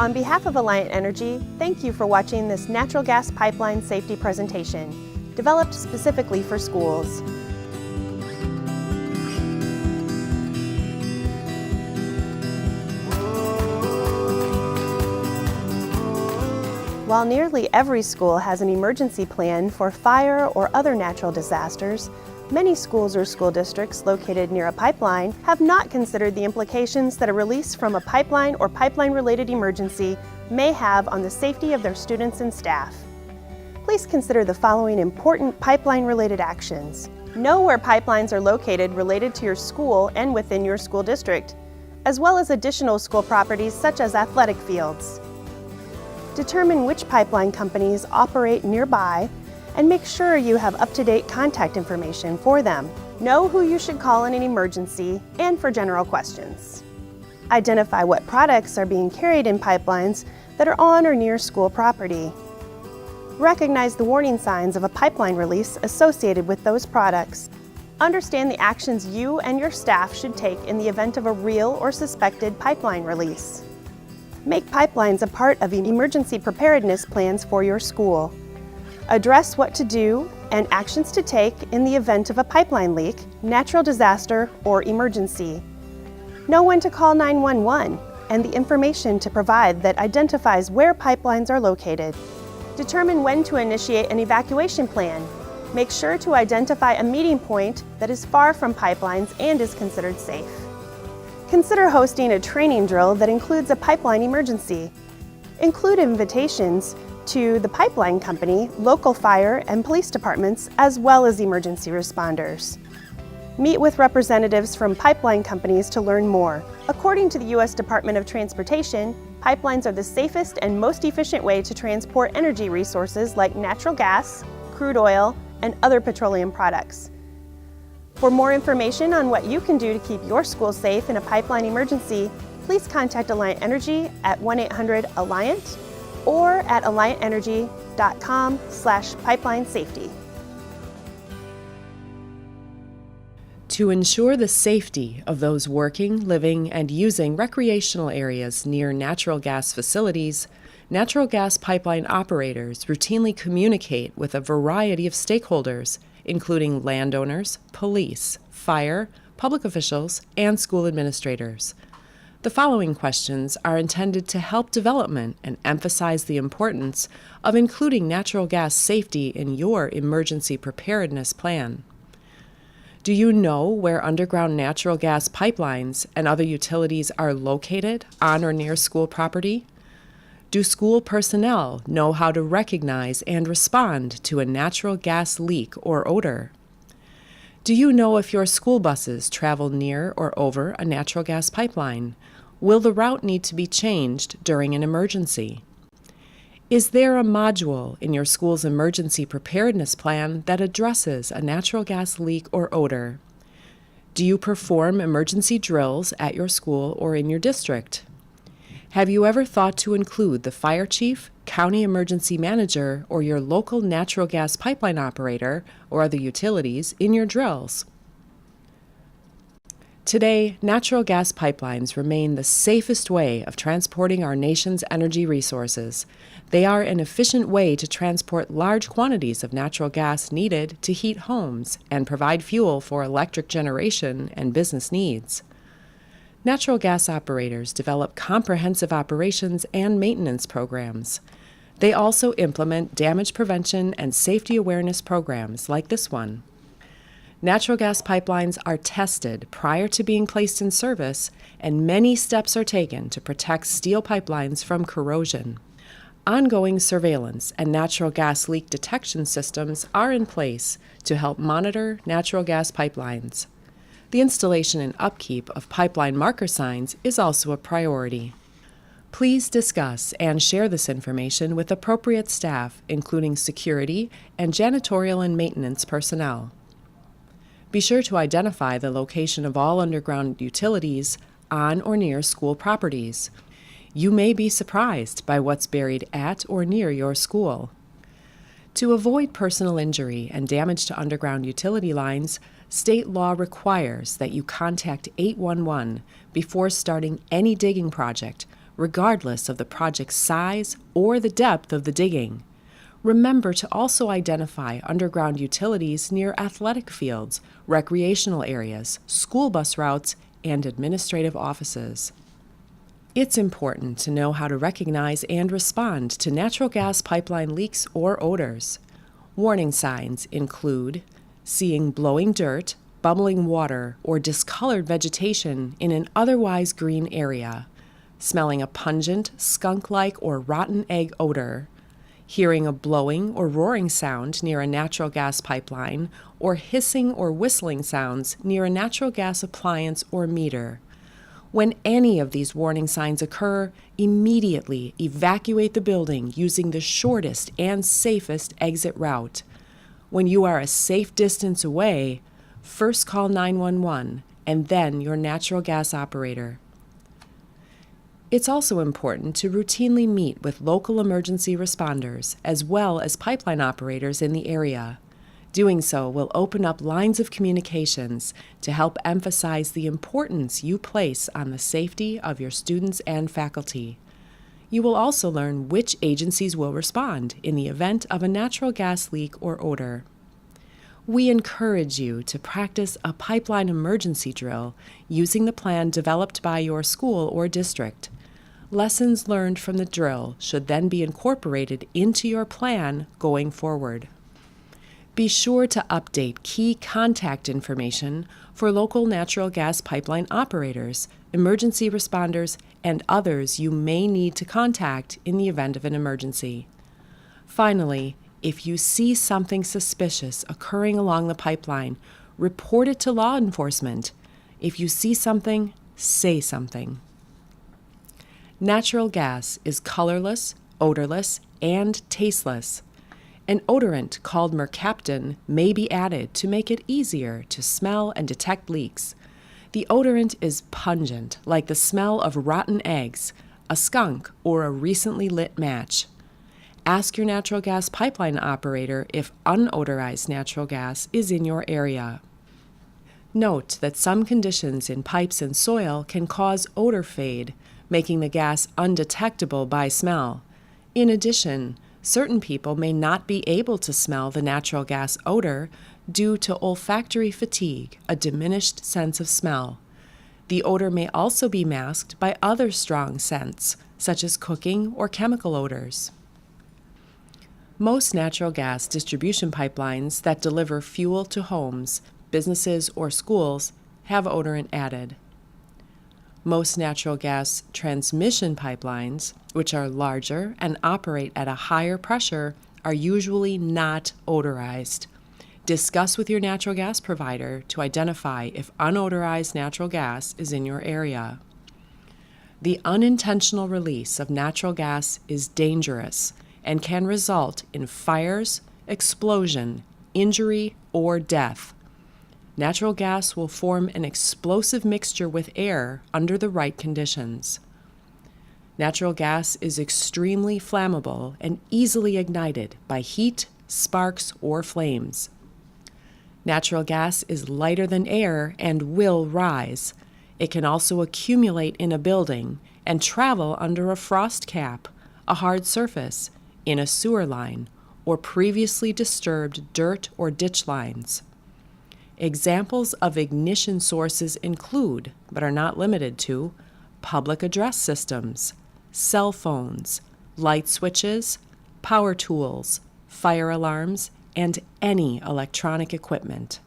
On behalf of Alliant Energy, thank you for watching this natural gas pipeline safety presentation, developed specifically for schools. While nearly every school has an emergency plan for fire or other natural disasters, many schools or school districts located near a pipeline have not considered the implications that a release from a pipeline or pipeline-related emergency may have on the safety of their students and staff. Please consider the following important pipeline-related actions. Know where pipelines are located related to your school and within your school district, as well as additional school properties such as athletic fields. Determine which pipeline companies operate nearby and make sure you have up-to-date contact information for them. Know who you should call in an emergency and for general questions. Identify what products are being carried in pipelines that are on or near school property. Recognize the warning signs of a pipeline release associated with those products. Understand the actions you and your staff should take in the event of a real or suspected pipeline release. Make pipelines a part of emergency preparedness plans for your school. Address what to do and actions to take in the event of a pipeline leak, natural disaster, or emergency. Know when to call 911 and the information to provide that identifies where pipelines are located. Determine when to initiate an evacuation plan. Make sure to identify a meeting point that is far from pipelines and is considered safe. Consider hosting a training drill that includes a pipeline emergency. Include invitations to the pipeline company, local fire and police departments, as well as emergency responders. Meet with representatives from pipeline companies to learn more. According to the U.S. Department of Transportation, pipelines are the safest and most efficient way to transport energy resources like natural gas, crude oil, and other petroleum products. For more information on what you can do to keep your school safe in a pipeline emergency, please contact Alliant Energy at 1-800-ALLIANT or at alliantenergy.com/pipeline safety. To ensure the safety of those working, living, and using recreational areas near natural gas facilities, natural gas pipeline operators routinely communicate with a variety of stakeholders, including landowners, police, fire, public officials, and school administrators. The following questions are intended to help development and emphasize the importance of including natural gas safety in your emergency preparedness plan. Do you know where underground natural gas pipelines and other utilities are located on or near school property? Do school personnel know how to recognize and respond to a natural gas leak or odor? Do you know if your school buses travel near or over a natural gas pipeline? Will the route need to be changed during an emergency? Is there a module in your school's emergency preparedness plan that addresses a natural gas leak or odor? Do you perform emergency drills at your school or in your district? Have you ever thought to include the fire chief, county emergency manager, or your local natural gas pipeline operator or other utilities in your drills? Today, natural gas pipelines remain the safest way of transporting our nation's energy resources. They are an efficient way to transport large quantities of natural gas needed to heat homes and provide fuel for electric generation and business needs. Natural gas operators develop comprehensive operations and maintenance programs. They also implement damage prevention and safety awareness programs like this one. Natural gas pipelines are tested prior to being placed in service, and many steps are taken to protect steel pipelines from corrosion. Ongoing surveillance and natural gas leak detection systems are in place to help monitor natural gas pipelines. The installation and upkeep of pipeline marker signs is also a priority. Please discuss and share this information with appropriate staff, including security and janitorial and maintenance personnel. Be sure to identify the location of all underground utilities on or near school properties. You may be surprised by what's buried at or near your school. To avoid personal injury and damage to underground utility lines, state law requires that you contact 811 before starting any digging project, regardless of the project's size or the depth of the digging. Remember to also identify underground utilities near athletic fields, recreational areas, school bus routes, and administrative offices. It's important to know how to recognize and respond to natural gas pipeline leaks or odors. Warning signs include seeing blowing dirt, bubbling water, or discolored vegetation in an otherwise green area, smelling a pungent, skunk-like or rotten egg odor, hearing a blowing or roaring sound near a natural gas pipeline, or hissing or whistling sounds near a natural gas appliance or meter. When any of these warning signs occur, immediately evacuate the building using the shortest and safest exit route. When you are a safe distance away, first call 911 and then your natural gas operator. It's also important to routinely meet with local emergency responders as well as pipeline operators in the area. Doing so will open up lines of communications to help emphasize the importance you place on the safety of your students and faculty. You will also learn which agencies will respond in the event of a natural gas leak or odor. We encourage you to practice a pipeline emergency drill using the plan developed by your school or district. Lessons learned from the drill should then be incorporated into your plan going forward. Be sure to update key contact information for local natural gas pipeline operators, emergency responders, and others you may need to contact in the event of an emergency. Finally, if you see something suspicious occurring along the pipeline, report it to law enforcement. If you see something, say something. Natural gas is colorless, odorless, and tasteless. An odorant called mercaptan may be added to make it easier to smell and detect leaks. The odorant is pungent, like the smell of rotten eggs, a skunk, or a recently lit match. Ask your natural gas pipeline operator if unodorized natural gas is in your area. Note that some conditions in pipes and soil can cause odor fade, making the gas undetectable by smell. In addition, certain people may not be able to smell the natural gas odor due to olfactory fatigue, a diminished sense of smell. The odor may also be masked by other strong scents, such as cooking or chemical odors. Most natural gas distribution pipelines that deliver fuel to homes, businesses, or schools have odorant added. Most natural gas transmission pipelines, which are larger and operate at a higher pressure, are usually not odorized. Discuss with your natural gas provider to identify if unodorized natural gas is in your area. The unintentional release of natural gas is dangerous and can result in fires, explosion, injury, or death. Natural gas will form an explosive mixture with air under the right conditions. Natural gas is extremely flammable and easily ignited by heat, sparks, or flames. Natural gas is lighter than air and will rise. It can also accumulate in a building and travel under a frost cap, a hard surface, in a sewer line, or previously disturbed dirt or ditch lines. Examples of ignition sources include, but are not limited to, public address systems, cell phones, light switches, power tools, fire alarms, and any electronic equipment.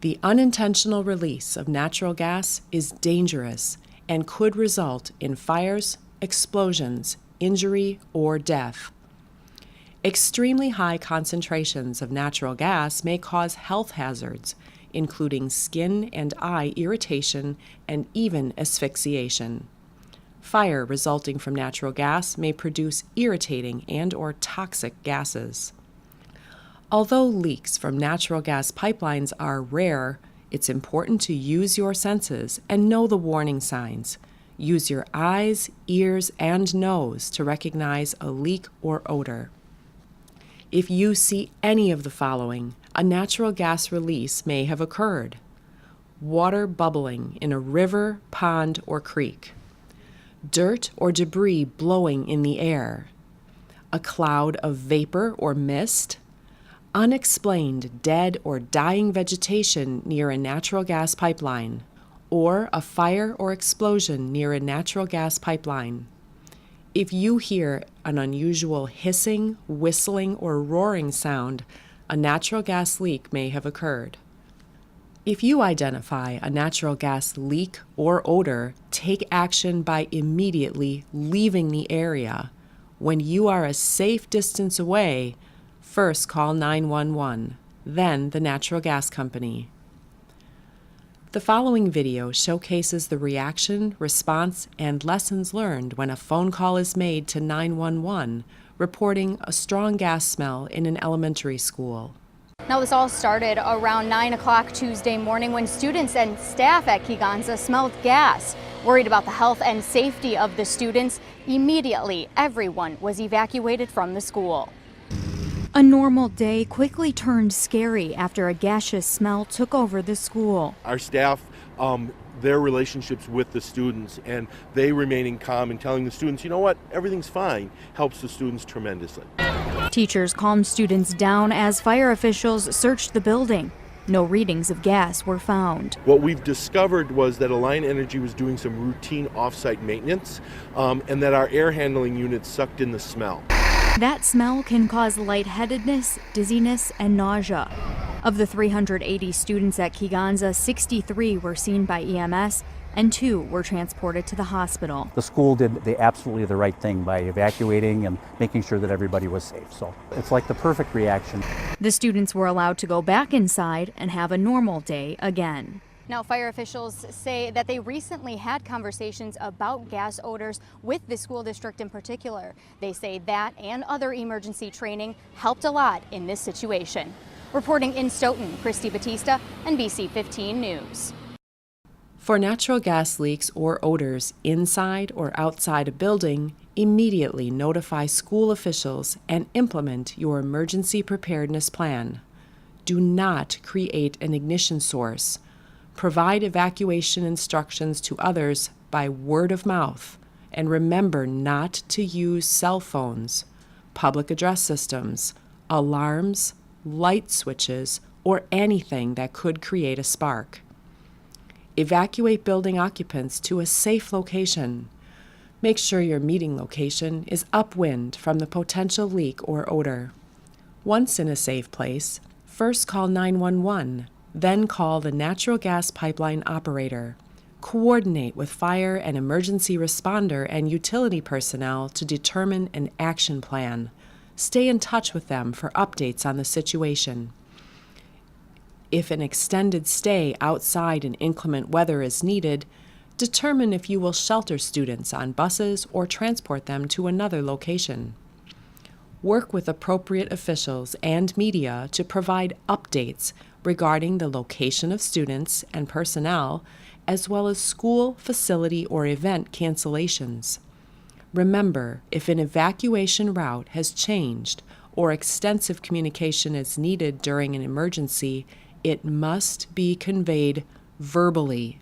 The unintentional release of natural gas is dangerous and could result in fires, explosions, injury, or death. Extremely high concentrations of natural gas may cause health hazards, including skin and eye irritation and even asphyxiation. Fire resulting from natural gas may produce irritating and/or toxic gases. Although leaks from natural gas pipelines are rare, it's important to use your senses and know the warning signs. Use your eyes, ears, and nose to recognize a leak or odor. If you see any of the following, a natural gas release may have occurred. Water bubbling in a river, pond, or creek. dirt or debris blowing in the air, a cloud of vapor or mist, unexplained dead or dying vegetation near a natural gas pipeline, or a fire or explosion near a natural gas pipeline. If you hear an unusual hissing, whistling, or roaring sound, a natural gas leak may have occurred. If you identify a natural gas leak or odor, take action by immediately leaving the area. When you are a safe distance away, first call 911, then the natural gas company. The following video showcases the reaction, response, and lessons learned when a phone call is made to 911 reporting a strong gas smell in an elementary school. Now, this all started around 9 o'clock Tuesday morning when students and staff at Kegonsa smelled gas. Worried about the health and safety of the students, immediately everyone was evacuated from the school. A normal day quickly turned scary after a gaseous smell took over the school. Our staff, their relationships with the students and they remaining calm and telling the students, you know what, everything's fine, helps the students tremendously. Teachers calmed students down as fire officials searched the building. No readings of gas were found. What we've discovered was that Alliant Energy was doing some routine off-site maintenance and that our air handling units sucked in the smell. That smell can cause lightheadedness, dizziness, and nausea. Of the 380 students at Kegonsa, 63 were seen by EMS and 2 were transported to the hospital. The school did absolutely the right thing by evacuating and making sure that everybody was safe. So it's like the perfect reaction. The students were allowed to go back inside and have a normal day again. Now, fire officials say that they recently had conversations about gas odors with the school district in particular. They say that and other emergency training helped a lot in this situation. Reporting in Stoughton, Christy Batista, NBC 15 News. For natural gas leaks or odors inside or outside a building, immediately notify school officials and implement your emergency preparedness plan. Do not create an ignition source. Provide evacuation instructions to others by word of mouth, and remember not to use cell phones, public address systems, alarms, light switches, or anything that could create a spark. Evacuate building occupants to a safe location. Make sure your meeting location is upwind from the potential leak or odor. Once in a safe place, first call 911, then call the natural gas pipeline operator. Coordinate with fire and emergency responder and utility personnel to determine an action plan. Stay in touch with them for updates on the situation. If an extended stay outside in inclement weather is needed, determine if you will shelter students on buses or transport them to another location. Work with appropriate officials and media to provide updates regarding the location of students and personnel, as well as school, facility, or event cancellations. Remember, if an evacuation route has changed or extensive communication is needed during an emergency, it must be conveyed verbally.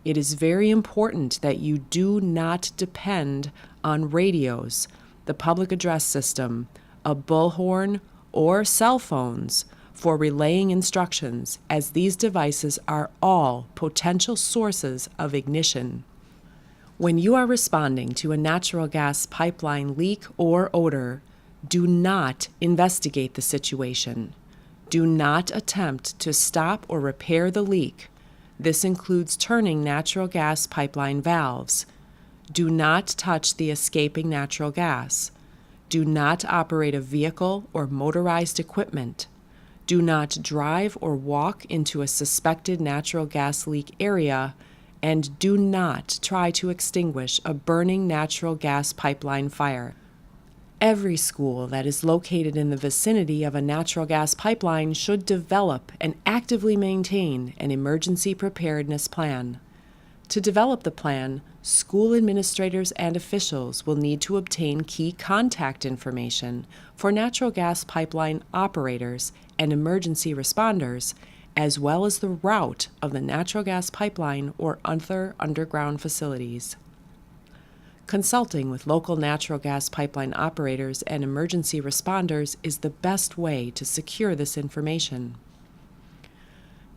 It is very important that you do not depend on radios, the public address system, a bullhorn, or cell phones for relaying instructions, as these devices are all potential sources of ignition. When you are responding to a natural gas pipeline leak or odor, do not investigate the situation. Do not attempt to stop or repair the leak. This includes turning natural gas pipeline valves. Do not touch the escaping natural gas. Do not operate a vehicle or motorized equipment. Do not drive or walk into a suspected natural gas leak area, and do not try to extinguish a burning natural gas pipeline fire. Every school that is located in the vicinity of a natural gas pipeline should develop and actively maintain an emergency preparedness plan. To develop the plan, school administrators and officials will need to obtain key contact information for natural gas pipeline operators and emergency responders, as well as the route of the natural gas pipeline or other underground facilities. Consulting with local natural gas pipeline operators and emergency responders is the best way to secure this information.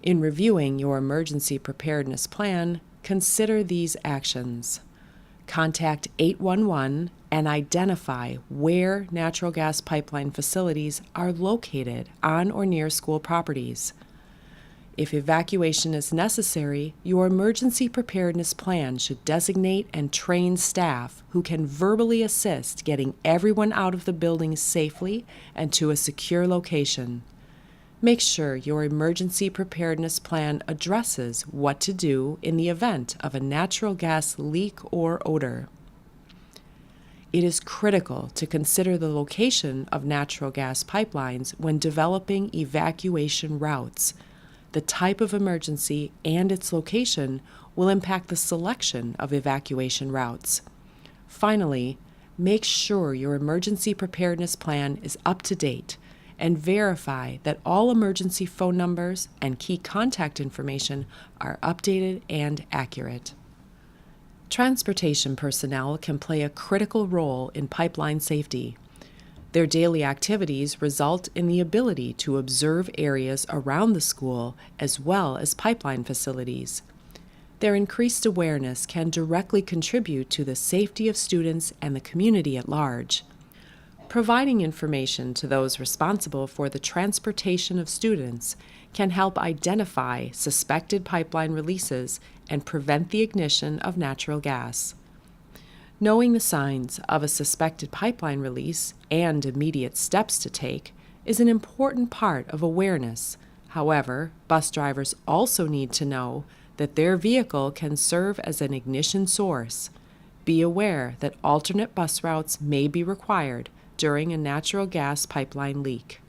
In reviewing your emergency preparedness plan, consider these actions. Contact 811 and identify where natural gas pipeline facilities are located on or near school properties. If evacuation is necessary, your emergency preparedness plan should designate and train staff who can verbally assist getting everyone out of the building safely and to a secure location. Make sure your emergency preparedness plan addresses what to do in the event of a natural gas leak or odor. It is critical to consider the location of natural gas pipelines when developing evacuation routes. The type of emergency and its location will impact the selection of evacuation routes. Finally, make sure your emergency preparedness plan is up to date and verify that all emergency phone numbers and key contact information are updated and accurate. Transportation personnel can play a critical role in pipeline safety. Their daily activities result in the ability to observe areas around the school as well as pipeline facilities. Their increased awareness can directly contribute to the safety of students and the community at large. Providing information to those responsible for the transportation of students can help identify suspected pipeline releases and prevent the ignition of natural gas. Knowing the signs of a suspected pipeline release and immediate steps to take is an important part of awareness. However, bus drivers also need to know that their vehicle can serve as an ignition source. Be aware that alternate bus routes may be required during a natural gas pipeline leak.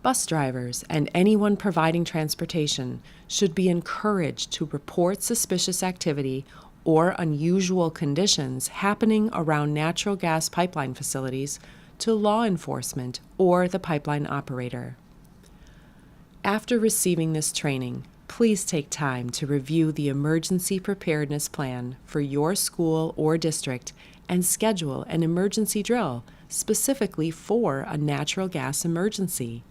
Bus drivers and anyone providing transportation should be encouraged to report suspicious activity or unusual conditions happening around natural gas pipeline facilities to law enforcement or the pipeline operator. After receiving this training, please take time to review the emergency preparedness plan for your school or district and schedule an emergency drill specifically for a natural gas emergency.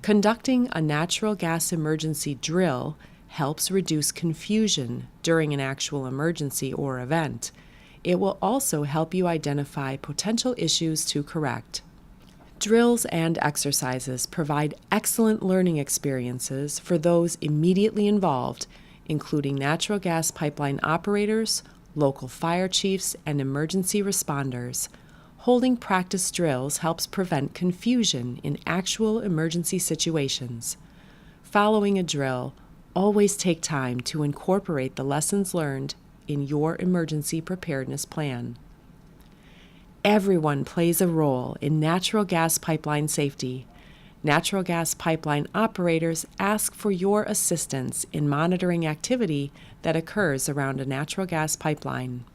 Conducting a natural gas emergency drill helps reduce confusion during an actual emergency or event. It will also help you identify potential issues to correct. Drills and exercises provide excellent learning experiences for those immediately involved, including natural gas pipeline operators, local fire chiefs, and emergency responders. Holding practice drills helps prevent confusion in actual emergency situations. Following a drill, always take time to incorporate the lessons learned in your emergency preparedness plan. Everyone plays a role in natural gas pipeline safety. Natural gas pipeline operators ask for your assistance in monitoring activity that occurs around a natural gas pipeline.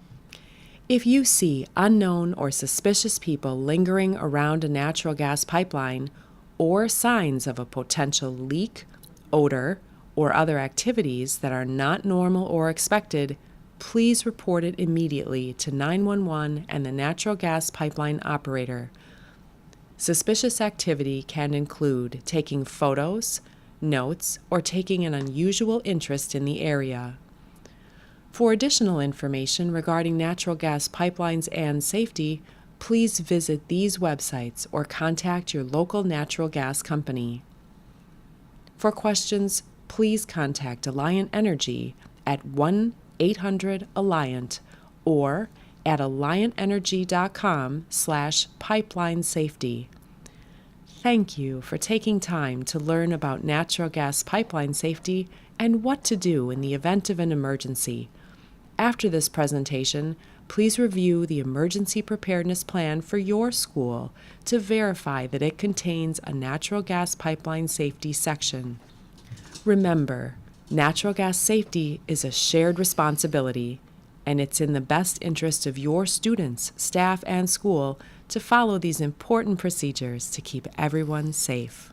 If you see unknown or suspicious people lingering around a natural gas pipeline or signs of a potential leak, odor, or other activities that are not normal or expected, please report it immediately to 911 and the natural gas pipeline operator. Suspicious activity can include taking photos, notes, or taking an unusual interest in the area. For additional information regarding natural gas pipelines and safety, please visit these websites or contact your local natural gas company. For questions, please contact Alliant Energy at 1-800-ALLIANT or at alliantenergy.com/pipeline safety. Thank you for taking time to learn about natural gas pipeline safety and what to do in the event of an emergency. After this presentation, please review the emergency preparedness plan for your school to verify that it contains a natural gas pipeline safety section. Remember, natural gas safety is a shared responsibility, and it's in the best interest of your students, staff, and school to follow these important procedures to keep everyone safe.